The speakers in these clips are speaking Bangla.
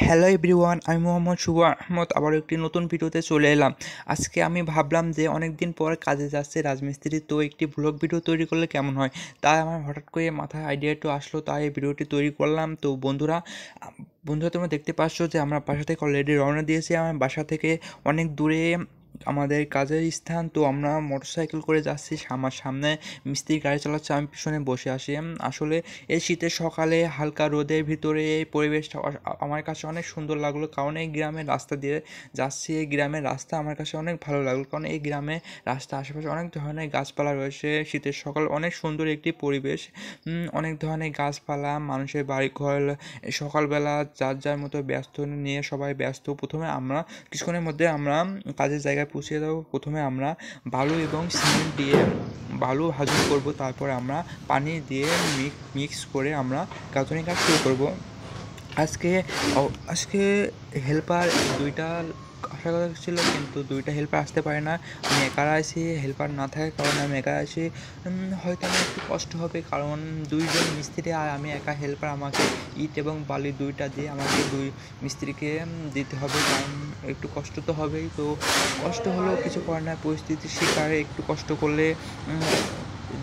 হ্যালো এভরিওয়ান, আমি মোহাম্মদ শুভ আহমদ আবারও একটি নতুন ভিডিওতে চলে এলাম। আজকে আমি ভাবলাম যে অনেক দিন পর কাজে যাচ্ছে রাজমিস্ত্রি, তো একটি ব্লগ ভিডিও তৈরি করলে কেমন হয়। তাই আমার হঠাৎ করে মাথায় আইডিয়াটা আসলো, তাই এই ভিডিওটি তৈরি করলাম। তো বন্ধুরা তোমরা দেখতে পাচ্ছ যে আমরা বাসা থেকে অলরেডি রওনা দিয়েছি। আমার বাসা থেকে অনেক দূরে আমাদের কাজের স্থান। তো আমরা মোটরসাইকেল করে যাচ্ছি, আমার সামনে মিস্ত্রি গাড়ি চালাচ্ছে, আমি পিছনে বসে আছি। আসলে এই শীতের সকালে হালকা রোদের ভিতরে এই পরিবেশটা আমার কাছে অনেক সুন্দর লাগলো, কারণ এই গ্রামের রাস্তা দিয়ে যাচ্ছি। এই গ্রামের রাস্তা আমার কাছে অনেক ভালো লাগলো, কারণ এই গ্রামে রাস্তা আশেপাশে অনেক ধরনের গাছপালা রয়েছে। শীতের সকাল অনেক সুন্দর একটি পরিবেশ, অনেক ধরনের গাছপালা, মানুষের বাড়িঘর। সকালবেলা যার যার মতো ব্যস্ত নিয়ে সবাই ব্যস্ত। প্রথমে আমরা কিছুক্ষণের মধ্যে আমরা কাজের জায়গায় পৌঁছে যাবো। প্রথমে আমরা বালু এবং সিমেন্ট দিয়ে বালু ভাঁজ করব, তারপর আমরা পানি দিয়ে মিক্স করে আমরা গাঁথুনি কাজ শুরু করব। আজকে আজকে হেল্পার দুইটা আসার কথা ছিল, কিন্তু দুইটা হেল্পার আসতে পারে না। আমি একা আছি, হেল্পার না থাকার কারণে আমি একা আছি। হয়তো আমার একটু কষ্ট হবে, কারণ দুইজন মিস্ত্রি আর আমি একা হেল্পার। আমাকে ইট এবং বালি দুইটা দিয়ে আমাকে দুই মিস্ত্রিকে দিতে হবে, কারণ একটু কষ্ট তো হবেই। তো কষ্ট হলেও কিছু করার না, পরিস্থিতির শিকারে একটু কষ্ট করলে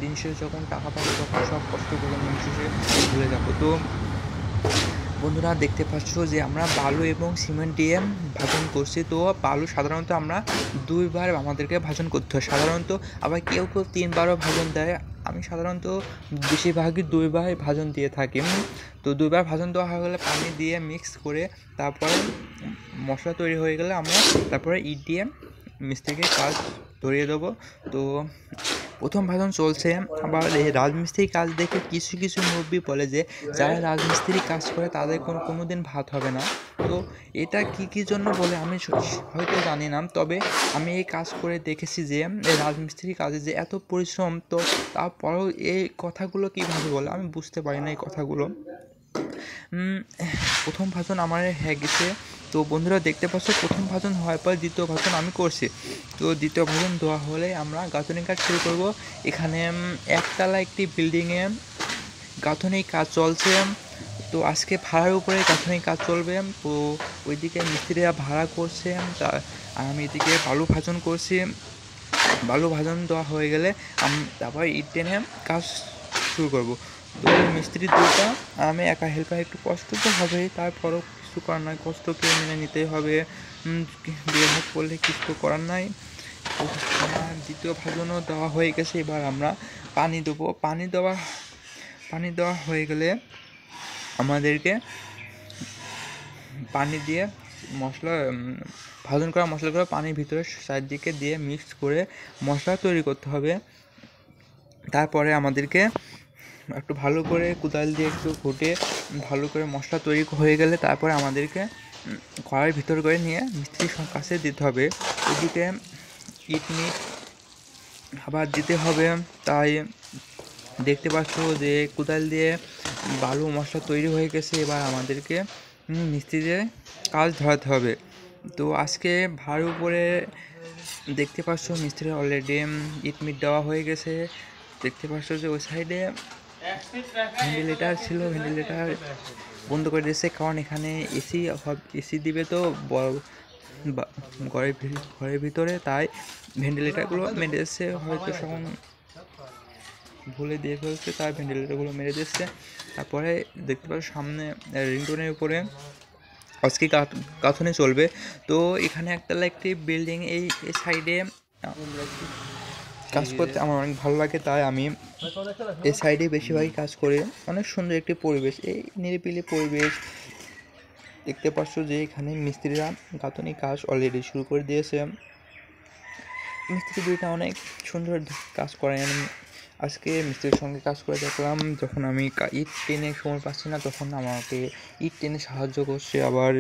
দিন শেষে যখন টাকা পাবো তখন সব কষ্টগুলো দিন শেষে ভুলে যাবো। তো বন্ধুরা দেখতে পাচ্ছ যে আমরা বালু এবং সিমেন্ট দিয়ে ভাজন করছি। তো বালু সাধারণত আমরা দুইবার আমাদেরকে ভাজন করতে হয় সাধারণত, আবার কেউ কেউ তিনবারও ভাজন দেয়। আমি সাধারণত বেশিরভাগই দুইবার ভাজন দিয়ে থাকি। তো দুইবার ভাজন দেওয়া হয়ে গেলে পানি দিয়ে মিক্স করে তারপরে মশলা তৈরি হয়ে গেলে আমরা তারপরে ইট দিয়ে মিস্ত্রিকে কাজ ধরিয়ে দেবো। তো প্রথম ভাজন চলছে। আবার এই রাজমিস্ত্রির কাজ দেখে কিছু কিছু মুরব্বি বলে যে যারা রাজমিস্ত্রি কাজ করে তাদের কোনো দিন ভাত হবে না। তো এটা কী জন্য বলে আমি হয়তো জানি না, তবে আমি এই কাজ করে দেখেছি যে এই রাজমিস্ত্রির কাজে যে এত পরিশ্রম, তো তারপরেও এই কথাগুলো কীভাবে বলে আমি বুঝতে পারি না এই কথাগুলো। প্রথম ভাজন আমার হয়ে গেছে। তো বন্ধুরা দেখতে পাচ্ছ প্রথম ভাজন হওয়ার পর দ্বিতীয় ভাজন আমি করছি। তো দ্বিতীয় ভাজন দেওয়া হলে আমরা গাঁথুনি কাজ শুরু করব। এখানে একতলা একটি বিল্ডিংয়ে গাঁথুনি কাজ চলছে। তো আজকে ভাড়ার উপরে গাঁথুনি কাজ চলবে। তো ওইদিকে মিস্ত্রিরা ভাড়া করছে, আর আমি এদিকে বালু ভাজন করছি। বালু ভাজন দেওয়া হয়ে গেলে তারপর ইট টেনে কাজ শুরু করব। তো মিস্ত্রি দুটো, আমি একা হেল্পার, একটু কষ্ট তো হবেই, তারপরও কিছু করার নয়, কষ্টকে মেনে নিতেই হবে। বিয়ে ভাগ করলে কিছু তো করার নাই। আমার দ্বিতীয় ভাজনও দেওয়া হয়ে গেছে। এবার আমরা পানি দেবো। পানি দেওয়া হয়ে গেলে আমাদেরকে পানি দিয়ে ভাজন করা মশলাগুলো পানির ভিতরে চারদিকে দিয়ে মিক্স করে মশলা তৈরি করতে হবে। তারপরে আমাদেরকে একটু ভালো করে কোদাল দিয়ে একটু ঘুটে ভালো করে মশলা তৈরি হয়ে গেলে তারপরে আমাদেরকে কড়াইয়ের ভিতর করে নিয়ে মিস্ত্রির কাছে দিতে হবে। এদিকে ইট আবার দিতে হবে। তাই দেখতে পাচ্ছ যে কোদাল দিয়ে বালু মশলা তৈরি হয়ে গেছে। এবার আমাদেরকে মিস্ত্রিদের কাজ ধরাতে হবে। তো আজকে ভাড়ার উপরে দেখতে পাচ্ছ মিস্ত্রি অলরেডি ইট দেওয়া হয়ে গেছে। দেখতে পাচ্ছ যে ওই সাইডে ভেন্টিলেটার ছিল, ভেন্টিলেটার বন্ধ করে দিয়েছে, কারণ এখানে এসি দিবে তো ঘরের ভিতরে, তাই ভেন্টিলেটারগুলো মেরে দিচ্ছে। হয়তো সখন ভুলে দিয়ে ফেলছে, তাই ভেন্টিলেটারগুলো মেরে দিচ্ছে। তারপরে দেখতে পাচ্ছ সামনে রিংটোনের উপরে আজকে গাঁথুনি চলবে। তো এখানে একতলা একটি বিল্ডিং, এই সাইডে কাজ করতে আমার অনেক ভালো লাগে, তাই আমি এই সাইডে বেশিরভাগই কাজ করি। অনেক সুন্দর একটি পরিবেশ, এই নিরিবিলি পরিবেশ। দেখতে পাচ্ছ যে এখানে মিস্ত্রিরা গাঁথুনি কাজ অলরেডি শুরু করে দিয়েছে। মিস্ত্রি দুইটা অনেক সুন্দর কাজ করেন। আজকে মিস্ত্রির সঙ্গে কাজ করে দেখলাম, যখন আমি ইট টেনে সময় পাচ্ছি না তখন আমাকে ইট টেনে সাহায্য করছে। আবার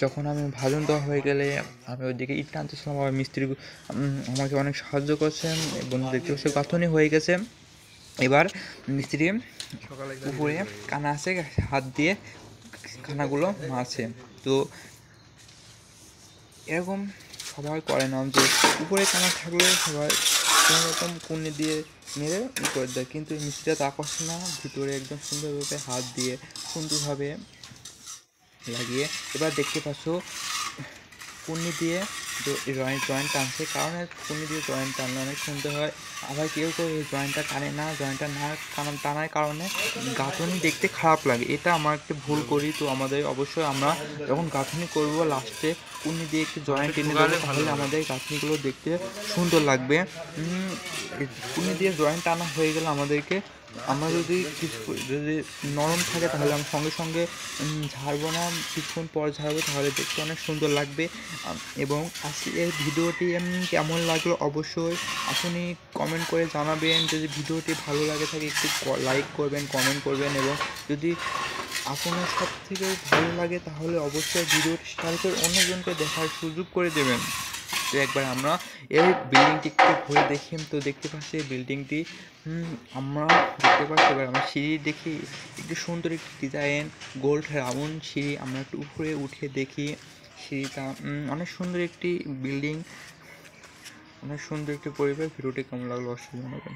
যখন আমি ভাজন দেওয়া হয়ে গেলে আমি ওইদিকে ইট টানতেছিলাম, আবার মিস্ত্রি আমাকে অনেক সাহায্য করছেন এবং দেখতে পাচ্ছি গাঁথুনি হয়ে গেছে। এবার মিস্ত্রি উপরে কানা আছে, হাত দিয়ে কানাগুলো মারছে। তো এরকম সবাই করে না যে উপরে কানা থাকলে সবাই কোনো রকম কুনি দিয়ে মেরে করে দেয়, কিন্তু মিস্ত্রিটা তা করছে না। ভিতরে একদম সুন্দরভাবে হাত দিয়ে সুন্দরভাবে লাগিয়ে এবার দেখতে পাচ্ছ পুন্নি দিয়ে জয়েন্ট টানছে, কারণ পুন্নি দিয়ে জয়েন্ট টানলে অনেক সুন্দর হয়। আবার কেউ কেউ এই জয়েন্টটা টানে না, জয়েন্টটা না টানার কারণে গাঁথনি দেখতে খারাপ লাগে, এটা আমার একটা ভুল করি। তো আমাদের অবশ্যই আমরা যখন গাঁথনি করবো লাস্টে পুন্নি দিয়ে একটু জয়েন্ট টেনে দেবো, তাহলে আমাদের গাঁথনিগুলো দেখতে সুন্দর লাগবে। পুন্নি দিয়ে জয়েন্ট টানা হয়ে গেলে আমরা যদি নরম থাকে তাহলে আমি সঙ্গে সঙ্গে ঝাড়বো না, কিছুক্ষণ পর ঝাড়বো, তাহলে দেখতে অনেক সুন্দর লাগবে। এবং আজকের ভিডিওটি কেমন লাগলো অবশ্যই আপনি কমেন্ট করে জানাবেন। যদি ভিডিওটি ভালো লাগে থাকে একটু লাইক করবেন, কমেন্ট করবেন, এবং যদি আপনার সব থেকে ভালো লাগে তাহলে অবশ্যই ভিডিওটি শেয়ার করে অন্যজনকে দেখার সুযোগ করে দেবেন। তো একবার আমরা এই বিল্ডিংটি একটু ঘুরে দেখি। তো দেখতে পাচ্ছি এই বিল্ডিংটি আমরা দেখতে পাচ্ছি। এবার আমরা সিঁড়ি দেখি, একটু সুন্দর একটি ডিজাইন গোল্ড রাউন্ড সিঁড়ি, আমরা একটু উপরে উঠে দেখি সিঁড়িটা। অনেক সুন্দর একটি বিল্ডিং, অনেক সুন্দর একটি পরিবেশ। ভিডিওটি কেমন লাগলো অবশ্যই জানাবেন।